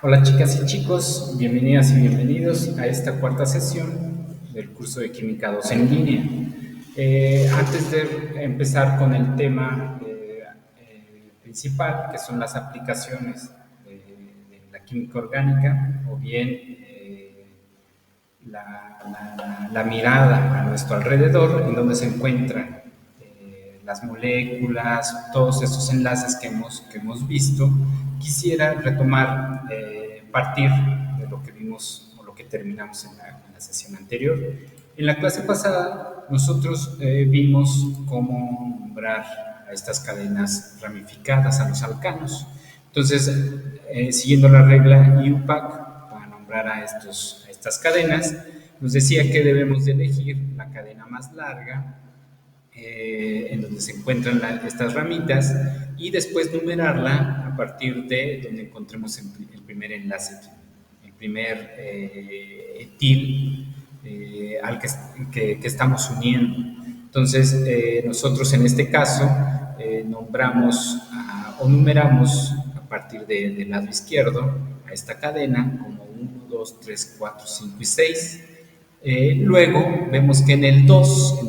Hola chicas y chicos, bienvenidas y bienvenidos a esta cuarta sesión del curso de Química 2 en línea. Antes de empezar con el tema principal, que son las aplicaciones de la química orgánica, o bien la mirada a nuestro alrededor, en donde se encuentran las moléculas, todos estos enlaces que hemos visto, quisiera retomar, partir de lo que vimos o lo que terminamos en la sesión anterior. En la clase pasada nosotros vimos cómo nombrar a estas cadenas ramificadas, a los alcanos. Entonces, siguiendo la regla IUPAC, para nombrar a estas cadenas, nos decía que debemos de elegir la cadena más larga, en donde se encuentran estas ramitas, y después numerarla a partir de donde encontremos el primer enlace, el primer etil al que estamos uniendo. Entonces, nosotros en este caso nombramos o numeramos a partir del lado izquierdo a esta cadena como 1, 2, 3, 4, 5 y 6. Luego vemos que en el 2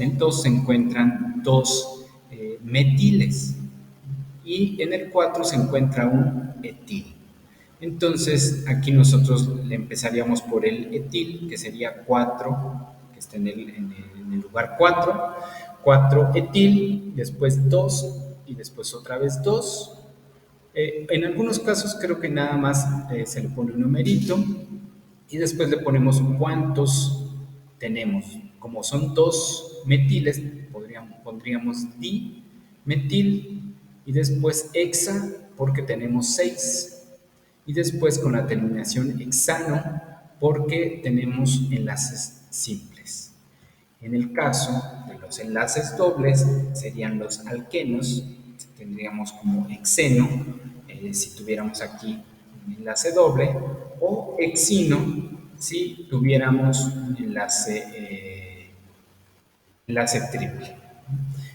se encuentran dos metiles y en el 4 se encuentra un etil. Entonces aquí nosotros le empezaríamos por el etil, que sería 4, que está en el lugar 4, 4 etil, después 2 y después otra vez 2. En algunos casos creo que nada más se le pone un numerito y después le ponemos cuántos tenemos. Como son dos metiles, pondríamos dimetil y después hexa porque tenemos 6. Y después con la terminación hexano porque tenemos enlaces simples. En el caso de los enlaces dobles serían los alquenos, tendríamos como hexeno, si tuviéramos aquí un enlace doble, o hexino si tuviéramos un enlace triple.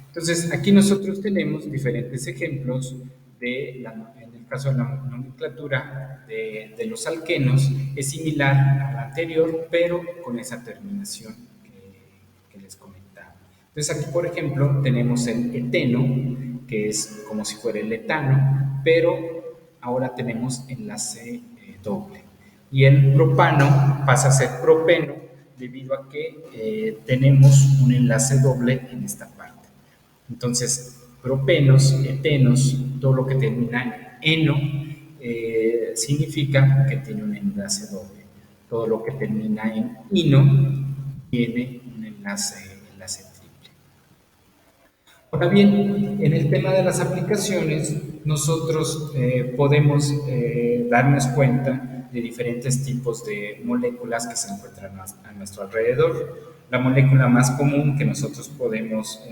Entonces, aquí nosotros tenemos diferentes ejemplos en el caso de la nomenclatura de los alquenos, es similar al anterior, pero con esa terminación que les comentaba. Entonces, aquí, por ejemplo, tenemos el eteno, que es como si fuera el etano, pero ahora tenemos enlace doble. Y el propano pasa a ser propeno debido a que tenemos un enlace doble en esta parte. Entonces, propenos, etenos, todo lo que termina en eno, significa que tiene un enlace doble. Todo lo que termina en ino tiene un enlace triple. Ahora bien, en el tema de las aplicaciones, nosotros podemos darnos cuenta de diferentes tipos de moléculas que se encuentran a nuestro alrededor. La molécula más común que nosotros podemos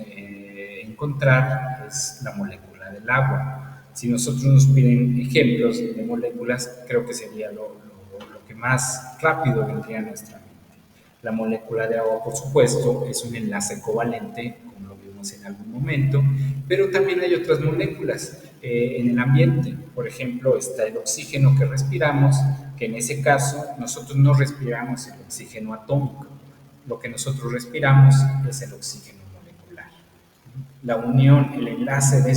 encontrar es la molécula del agua. Si nosotros nos piden ejemplos de moléculas, creo que sería lo que más rápido vendría a nuestra mente. La molécula de agua, por supuesto, es un enlace covalente, como lo vimos en algún momento, pero también hay otras moléculas en el ambiente. Por ejemplo, está el oxígeno que respiramos, que en ese caso nosotros no respiramos el oxígeno atómico. Lo que nosotros respiramos es el oxígeno molecular. La unión, el enlace de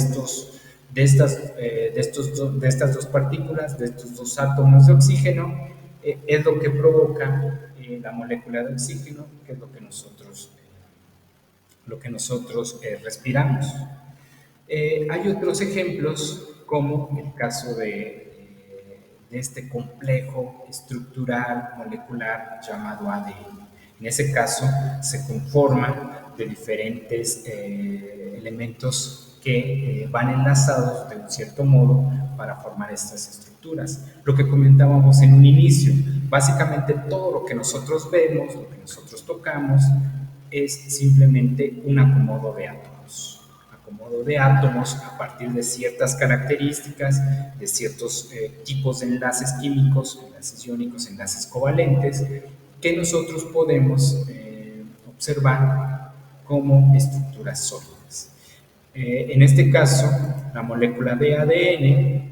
estas dos partículas, de estos dos átomos de oxígeno, es lo que provoca la molécula de oxígeno, que es lo que nosotros respiramos. Hay otros ejemplos, como el caso de este complejo estructural molecular llamado ADN. En ese caso, se conforma de diferentes elementos que van enlazados de un cierto modo para formar estas estructuras. Lo que comentábamos en un inicio, básicamente todo lo que nosotros vemos, lo que nosotros tocamos, es simplemente un acomodo de átomos a partir de ciertas características, de ciertos tipos de enlaces químicos, enlaces iónicos, enlaces covalentes, que nosotros podemos observar como estructuras sólidas. En este caso, la molécula de ADN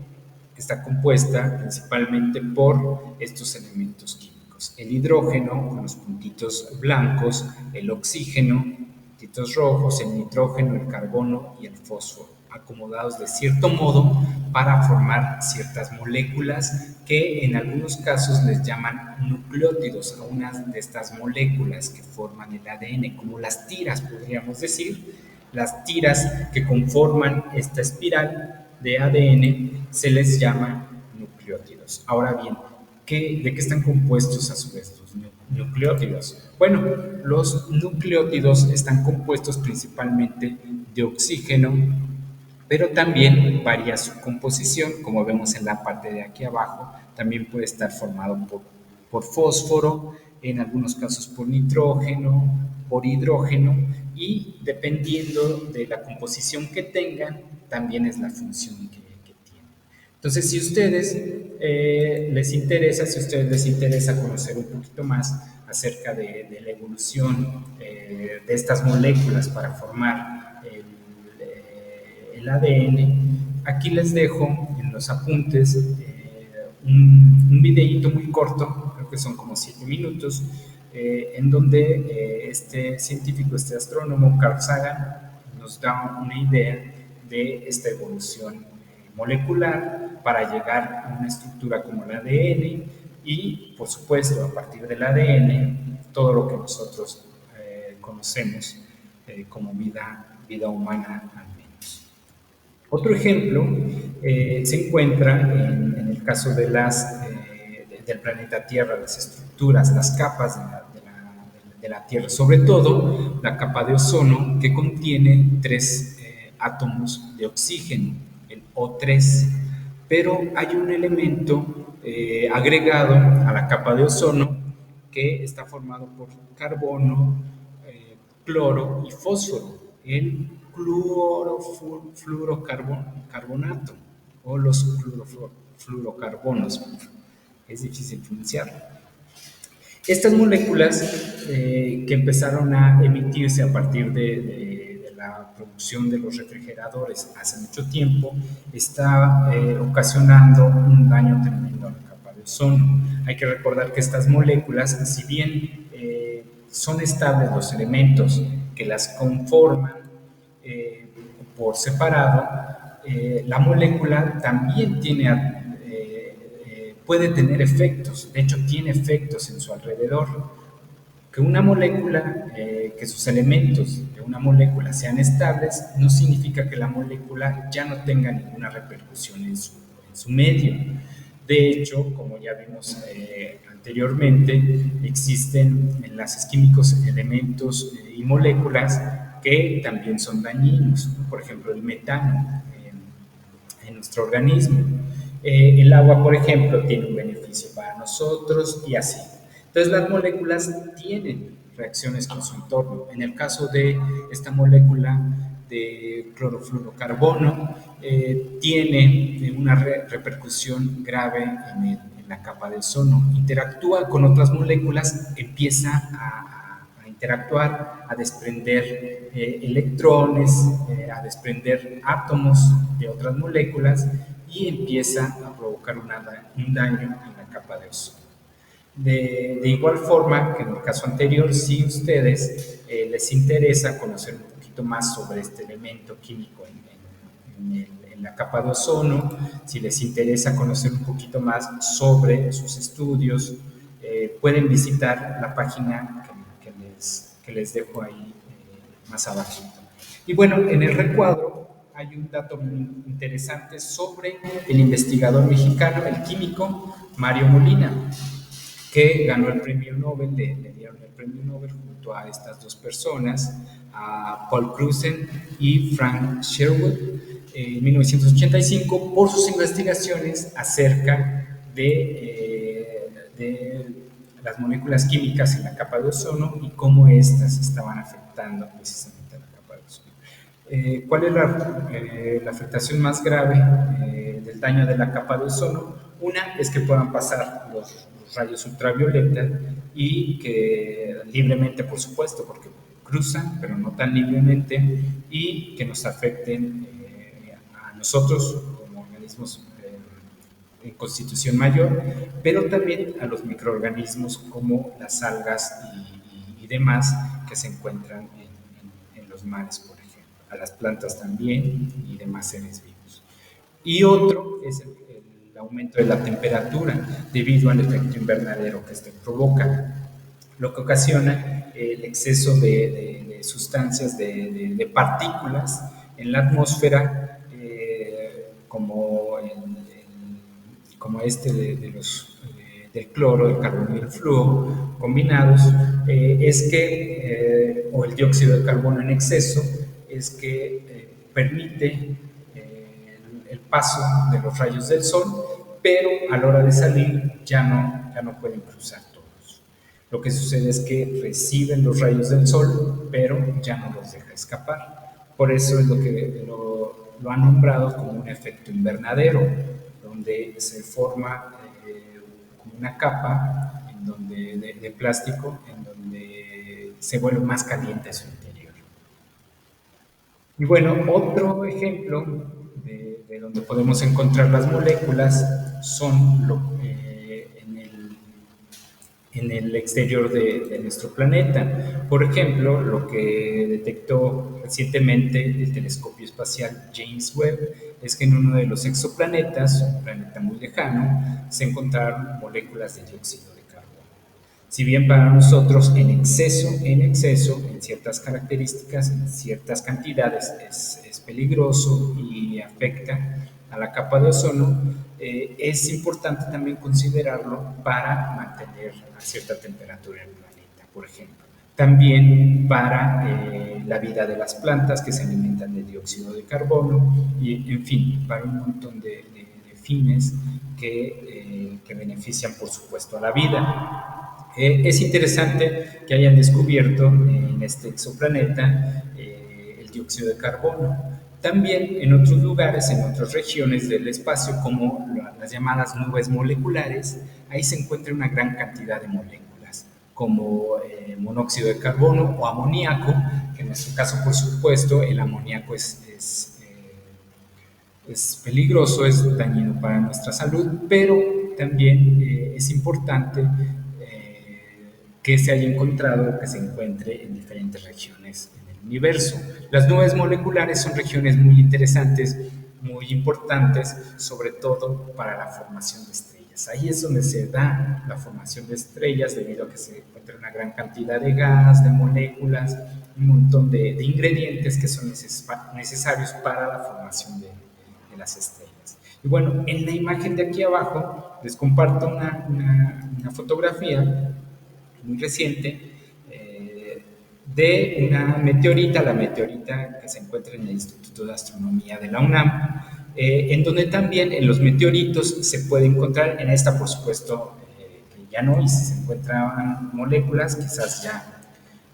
está compuesta principalmente por estos elementos químicos. El hidrógeno, con los puntitos blancos, el oxígeno, puntitos rojos, el nitrógeno, el carbono y el fósforo, acomodados de cierto modo para formar ciertas moléculas que en algunos casos les llaman nucleótidos a unas de estas moléculas que forman el ADN, como las tiras, podríamos decir. Las tiras que conforman esta espiral de ADN se les llama nucleótidos. Ahora bien, ¿de qué están compuestos a su vez los nucleótidos? Bueno, los nucleótidos están compuestos principalmente de oxígeno, pero también varía su composición, como vemos en la parte de aquí abajo. También puede estar formado por fósforo, en algunos casos por nitrógeno, por hidrógeno, y dependiendo de la composición que tengan, también es la función que tienen. Entonces, si ustedes si a ustedes les interesa conocer un poquito más acerca de la evolución de estas moléculas para formar el ADN, aquí les dejo en los apuntes un videíto muy corto, creo que son como 7 minutos, en donde este científico, este astrónomo, Carl Sagan, nos da una idea de esta evolución molecular para llegar a una estructura como el ADN y, por supuesto, a partir del ADN, todo lo que nosotros conocemos como vida humana al menos. Otro ejemplo se encuentra en el caso del planeta Tierra, las estructuras, las capas de la Tierra, sobre todo la capa de ozono, que contiene 3 átomos de oxígeno, el O3, pero hay un elemento agregado a la capa de ozono que está formado por carbono, cloro y fósforo, el clorofluorocarbonato o los fluorocarbonos. Es difícil pronunciarlo. Estas moléculas que empezaron a emitirse a partir de la producción de los refrigeradores hace mucho tiempo, está ocasionando un daño tremendo a la capa de ozono. Hay que recordar que estas moléculas, si bien son estables los elementos que las conforman por separado, la molécula también puede tener efectos, de hecho tiene efectos en su alrededor. Que una molécula, que sus elementos de una molécula sean estables, no significa que la molécula ya no tenga ninguna repercusión en su medio. De hecho, como ya vimos anteriormente, existen enlaces químicos, elementos y moléculas que también son dañinos, por ejemplo el metano en nuestro organismo. El agua, por ejemplo, tiene un beneficio para nosotros y así. Entonces las moléculas tienen reacciones con su entorno. En el caso de esta molécula de clorofluorocarbono, tiene una repercusión grave en la capa de ozono. Interactúa con otras moléculas, empieza a interactuar, a desprender electrones, a desprender átomos de otras moléculas y empieza a provocar un daño en la capa de ozono. De igual forma que en el caso anterior, si ustedes les interesa conocer un poquito más sobre este elemento químico en la capa de ozono, si les interesa conocer un poquito más sobre sus estudios, pueden visitar la página que les dejo ahí más abajo. Y bueno, en el recuadro hay un dato muy interesante sobre el investigador mexicano, el químico Mario Molina, que ganó el premio Nobel, le dieron el premio Nobel junto a estas dos personas, a Paul Cruzen y Frank Sherwood, en 1985, por sus investigaciones acerca de las moléculas químicas en la capa de ozono y cómo éstas estaban afectando precisamente a la capa de ozono. ¿Cuál es la afectación más grave del daño de la capa de ozono? Una es que puedan pasar los rayos ultravioleta y que libremente, por supuesto, porque cruzan, pero no tan libremente, y que nos afecten a nosotros como organismos en constitución mayor, pero también a los microorganismos como las algas y demás que se encuentran en los mares, por ejemplo, a las plantas también y demás seres vivos. Y otro es el aumento de la temperatura debido al efecto invernadero que este provoca, lo que ocasiona el exceso de sustancias, de partículas en la atmósfera, como este del cloro, del carbono y el flúor combinados, o el dióxido de carbono en exceso, es que permite el paso de los rayos del sol, pero a la hora de salir ya no pueden cruzar todos. Lo que sucede es que reciben los rayos del sol, pero ya no los deja escapar. Por eso es lo han nombrado como un efecto invernadero, donde se forma como una capa de plástico en donde se vuelve más caliente su interior. Y bueno, otro ejemplo de donde podemos encontrar las moléculas son en el exterior de nuestro planeta. Por ejemplo, lo que detectó recientemente el telescopio espacial James Webb es que en uno de los exoplanetas, un planeta muy lejano, se encontraron moléculas de dióxido de carbono. Si bien para nosotros en exceso, en ciertas características, en ciertas cantidades es peligroso y afecta a la capa de ozono, es importante también considerarlo para mantener a cierta temperatura en el planeta, por ejemplo. También para la vida de las plantas que se alimentan de dióxido de carbono y, en fin, para un montón de fines que benefician, por supuesto, a la vida. Es interesante que hayan descubierto en este exoplaneta el dióxido de carbono. También en otros lugares, en otras regiones del espacio, como las llamadas nubes moleculares, ahí se encuentra una gran cantidad de moléculas, como monóxido de carbono o amoníaco, que en nuestro caso, por supuesto, el amoníaco es peligroso, es dañino para nuestra salud, pero también es importante que se haya encontrado, que se encuentre en diferentes regiones en el universo. Las nubes moleculares son regiones muy interesantes, muy importantes, sobre todo para la formación de estrellas. Ahí es donde se da la formación de estrellas, debido a que se encuentra una gran cantidad de gas, de moléculas, un montón de ingredientes que son necesarios para la formación de las estrellas. Y bueno, en la imagen de aquí abajo les comparto una fotografía muy reciente de una meteorita, la meteorita que se encuentra en el Instituto de Astronomía de la UNAM, en donde también en los meteoritos se puede encontrar, en esta por supuesto que ya no, y si se encuentran moléculas, quizás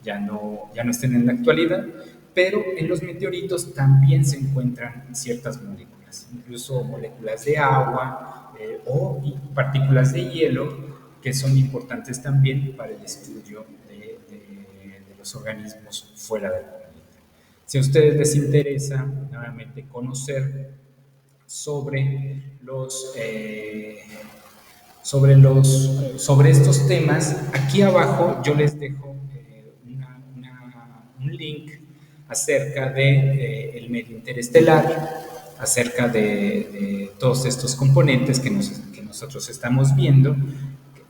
ya no estén en la actualidad, pero en los meteoritos también se encuentran ciertas moléculas, incluso moléculas de agua o partículas de hielo, que son importantes también para el estudio de los organismos fuera del planeta. Si a ustedes les interesa nuevamente conocer sobre sobre estos temas, aquí abajo yo les dejo un link acerca del medio interestelar, acerca de todos estos componentes que nosotros estamos viendo,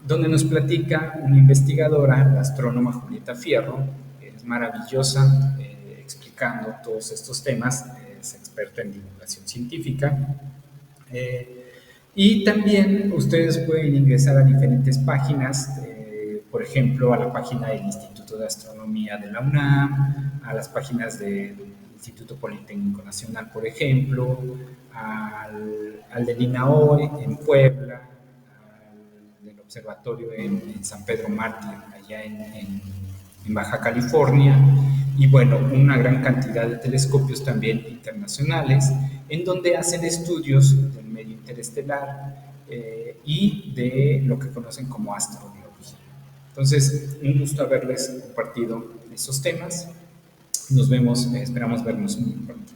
donde nos platica una investigadora, la astrónoma Julieta Fierro, que es maravillosa explicando todos estos temas, es experta en divulgación científica. Y también ustedes pueden ingresar a diferentes páginas, por ejemplo, a la página del Instituto de Astronomía de la UNAM, a las páginas del Instituto Politécnico Nacional, por ejemplo, al del INAHOE en Puebla, al del observatorio en San Pedro Mártir, allá en Baja California, y bueno, una gran cantidad de telescopios también internacionales, en donde hacen estudios del medio interestelar y de lo que conocen como astrobiología. Entonces, un gusto haberles compartido esos temas. Nos vemos, esperamos vernos muy pronto.